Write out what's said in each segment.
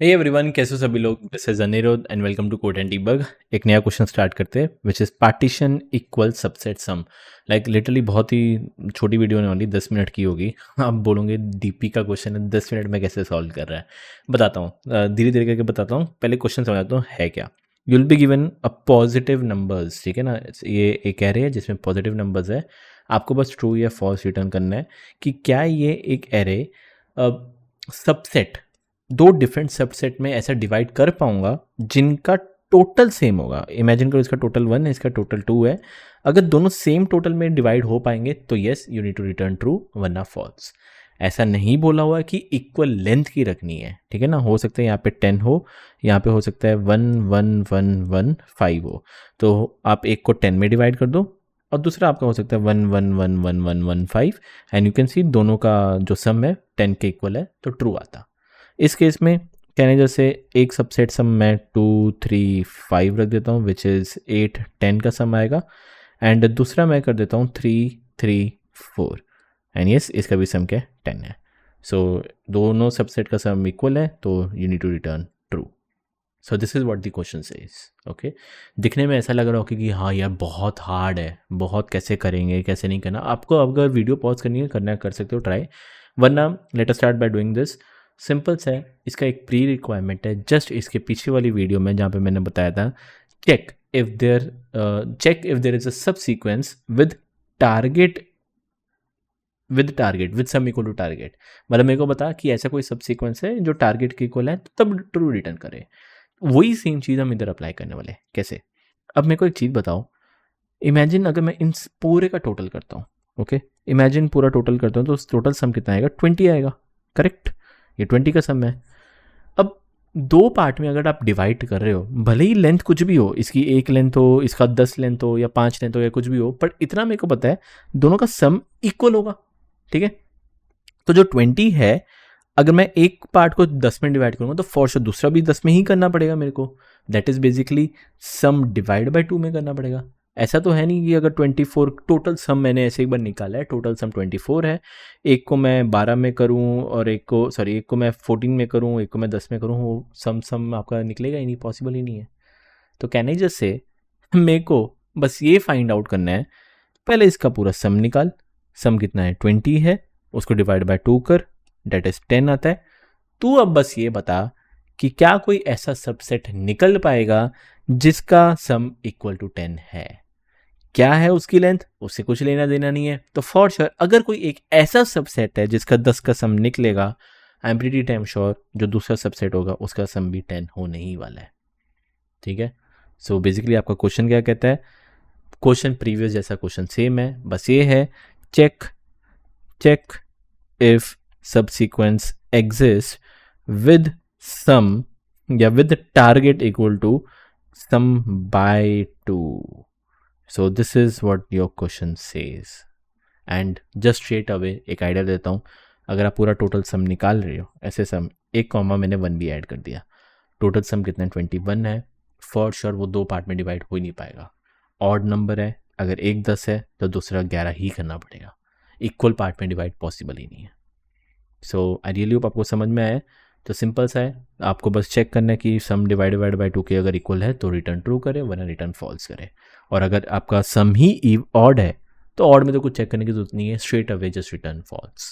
Hey everyone, कैसे हो सभी लोग। This is Aniruddh and welcome to code and debug. एक नया क्वेश्चन स्टार्ट करते हैं which is partition equal subset sum. Like literally बहुत ही छोटी वीडियो होने वाली, 10 मिनट की होगी। आप बोलोगे डीपी का क्वेश्चन है, 10 मिनट में कैसे सॉल्व कर रहा है। बताता हूँ, धीरे धीरे करके बताता हूँ। पहले क्वेश्चन समझाता हूँ है क्या। You will be given a positive numbers, ठीक है ना। ये एक एरे है जिसमें पॉजिटिव नंबर्स है। आपको बस ट्रू या फॉल्स रिटर्न करना है कि क्या ये एक एरे सबसेट, दो डिफरेंट सबसेट में ऐसा डिवाइड कर पाऊंगा जिनका टोटल सेम होगा। इमेजिन करो इसका टोटल 1 है, इसका टोटल 2 है। अगर दोनों सेम टोटल में डिवाइड हो पाएंगे तो yes you need to return true, वरना फॉल्स। ऐसा नहीं बोला हुआ है कि इक्वल लेंथ की रखनी है, ठीक है ना। हो सकता है यहाँ पे 10 हो, यहाँ पे हो सकता है 1 1 1 1 5 हो। तो आप एक को 10 में डिवाइड कर दो और दूसरा आपका हो सकता है 1 1 1 1 1 1 5 एंड यू कैन सी दोनों का जो सम है 10 के इक्वल है, तो ट्रू आता। इस केस में कहने जैसे एक सबसेट सम मैं 2 3 5 रख देता हूँ विच इज़ 8 10 का सम आएगा। एंड दूसरा मैं कर देता हूँ 3 3 4 एंड यस इसका भी सम क्या है 10 है। सो दोनों सबसेट का सम इक्वल है, तो you need to return true. So this is what the question says. Okay, दिखने में ऐसा लग रहा हो कि हाँ यार बहुत हार्ड है, बहुत कैसे करेंगे कैसे नहीं करना। आपको अगर वीडियो पॉज करनी है करना कर सकते हो ट्राई, वरना let us start by doing this. Simple सा है, इसका एक प्री रिक्वायरमेंट है जस्ट इसके पीछे वाली वीडियो में जहाँ पे मैंने बताया था check if there is a subsequence with target with sum equal to target. मतलब मेरे को बता कि ऐसा कोई सब सीक्वेंस है जो टारगेट के इक्वल है, तब ट्रू रिटर्न करे। वही सेम चीज़ हम इधर अप्लाई करने वाले हैं। कैसे? अब मेरे को एक चीज़ बताओ, इमेजिन अगर मैं इन पूरे का टोटल करता हूँ, ओके इमेजिन पूरा टोटल करता हूँ तो टोटल सम कितना आएगा? 20 आएगा, करेक्ट। ये 20 का सम है। अब दो पार्ट में अगर आप डिवाइड कर रहे हो, भले ही लेंथ कुछ भी हो, इसकी 1 लेंथ हो, इसका 10 लेंथ हो या 5 लेंथ हो या कुछ भी हो, बट इतना मेरे को पता है दोनों का सम इक्वल होगा, ठीक है। तो जो 20 है, अगर मैं एक पार्ट को 10 में डिवाइड करूंगा तो फॉर श्योर दूसरा भी 10 में ही करना पड़ेगा मेरे को। That is basically sum divide by 2 में करना पड़ेगा। ऐसा तो है नहीं कि अगर 24 टोटल सम मैंने ऐसे एक बार निकाला है, टोटल सम 24 है, एक को मैं 12 में करूं और एक को मैं 14 में करूं, एक को मैं 10 में करूं, वो सम आपका निकलेगा ही नहीं, पॉसिबल ही नहीं है। तो कहने जैसे मेरे को बस ये फाइंड आउट करना है, पहले इसका पूरा सम निकाल। सम कितना है? 20 है, उसको डिवाइड बाय 2 कर, डेट इज 10 आता है। तू अब बस ये बता कि क्या कोई ऐसा सबसेट निकल पाएगा जिसका सम इक्वल टू 10 है। क्या है उसकी लेंथ, उससे कुछ लेना देना नहीं है। तो फॉर श्योर अगर कोई एक ऐसा सबसेट है जिसका 10 का सम निकलेगा, I am pretty time sure जो दूसरा सबसेट होगा उसका सम भी 10 होने ही वाला है, ठीक है। सो बेसिकली आपका क्वेश्चन क्या कहता है? क्वेश्चन प्रीवियस जैसा क्वेश्चन सेम है, बस ये है check if subsequence exists with sum या with target equal to sum by 2. So this is what your question says. And just straight away एक आइडिया देता हूँ, अगर आप पूरा टोटल सम निकाल रहे हो, ऐसे सम एक कॉमा मैंने 1 भी ऐड कर दिया, टोटल सम कितना 21 है। फॉर श्योर वो दो पार्ट में डिवाइड हो ही नहीं पाएगा, ऑड नंबर है। अगर एक 10 है तो दूसरा 11 ही करना पड़ेगा, इक्वल पार्ट में डिवाइड पॉसिबल ही नहीं है। सो आई रियली होप आपको समझ में आया। तो सिंपल सा है, आपको बस चेक करना है कि सम डिवाइडेड बाय 2 के अगर इक्वल है तो रिटर्न ट्रू करे, वरना रिटर्न फॉल्स करे। और अगर आपका सम ही ऑड है तो ऑड में तो कुछ चेक करने की जरूरत नहीं है, straight away just return false.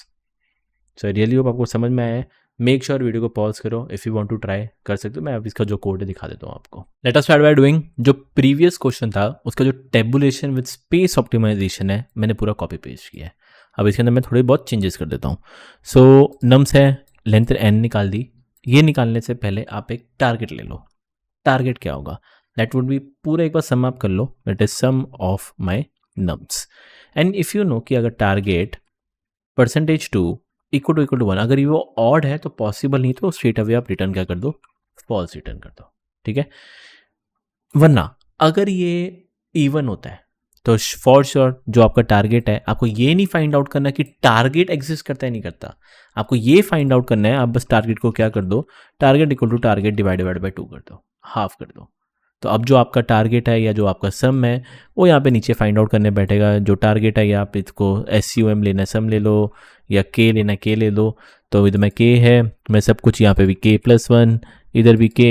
So I really hope आपको समझ में आया है। मेक श्योर वीडियो को पॉज करो, if you want to try कर सकते हो। मैं अब इसका जो कोड है दिखा देता हूँ आपको। Let us start by doing, जो प्रीवियस क्वेश्चन था उसका जो टेबुलेशन विद स्पेस ऑप्टिमाइजेशन है, मैंने पूरा कॉपी पेस्ट किया है। अब इसके अंदर मैं थोड़े बहुत चेंजेस कर देता हूँ। सो नम्स है, लेंथ एन निकाल दी। ये निकालने से पहले आप एक टारगेट ले लो। टारगेट क्या होगा? दैट वुड बी पूरा एक बार सम आप कर लो, that is sum of my nums. And if you know कि अगर टारगेट %2 इक्वल टू 1, अगर ये वो ऑड है तो पॉसिबल नहीं, तो स्ट्रेट अवे आप रिटर्न क्या कर दो? फॉल्स रिटर्न कर दो, ठीक है। वरना अगर ये इवन होता है तो फॉर श्योर जो आपका टारगेट है, आपको ये नहीं फाइंड आउट करना कि टारगेट एग्जिस्ट करता है नहीं करता, आपको ये फाइंड आउट करना है, आप बस टारगेट को क्या कर दो? Target equal to target divided by 2 कर दो, हाफ कर दो। तो अब जो आपका टारगेट है या जो आपका सम है वो यहाँ पे नीचे फाइंड आउट करने बैठेगा। जो टारगेट है या आप इसको SUM लेना सम ले लो, या K लेना K ले लो। तो विद में K है, मैं सब कुछ यहाँ पे भी K+1 इधर भी के,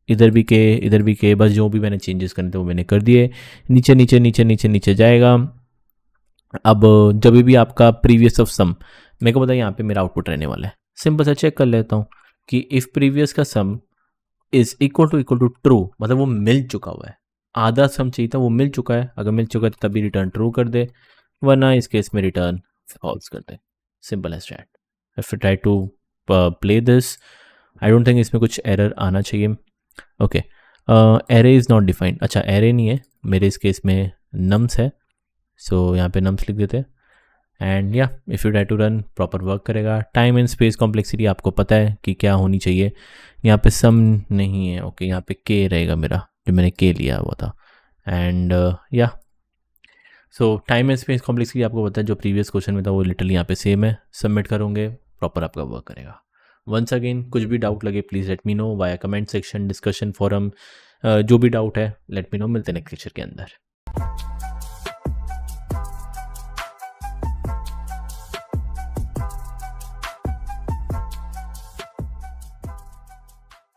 इधर भी के, इधर भी के, बस जो भी मैंने चेंजेस करने थे वो मैंने कर दिए। नीचे नीचे नीचे नीचे नीचे जाएगा। अब जब भी आपका प्रीवियस ऑफ सम, मेरे को पता है यहाँ पे मेरा आउटपुट रहने वाला है, सिंपल सा चेक कर लेता हूँ कि इफ़ प्रीवियस का sum is equal to true, मतलब वो मिल चुका हुआ है, आधा सम चाहिए था वो मिल चुका है, अगर मिल चुका है तो तभी रिटर्न ट्रू कर दे, वरना इस केस में रिटर्न फॉल्स कर दे। Simple as that. If you try to play this, I don't think इसमें कुछ एरर आना चाहिए। Okay, array is not defined, अच्छा एरे नहीं है मेरे इस केस में, नम्स है, सो यहाँ पे नम्स लिख देते हैं। एंड या if you try to run, proper work करेगा। टाइम एंड स्पेस कॉम्प्लेक्सिटी आपको पता है कि क्या होनी चाहिए, यहाँ पे सम नहीं है, ओके यहाँ पे के रहेगा मेरा, जो मैंने के लिया हुआ था। एंड या सो टाइम एंड स्पेस कॉम्प्लेक्सिटी आपको पता है, जो प्रीवियस क्वेश्चन में था वो लिटरली यहाँ पे सेम है। सबमिट करोगे प्रॉपर आपका वर्क करेगा। वंस अगेन कुछ भी डाउट लगे please let me know via comment section, discussion forum, जो भी डाउट है लेट मी नो। मिलते हैं नेक्स्ट लेक्चर के अंदर।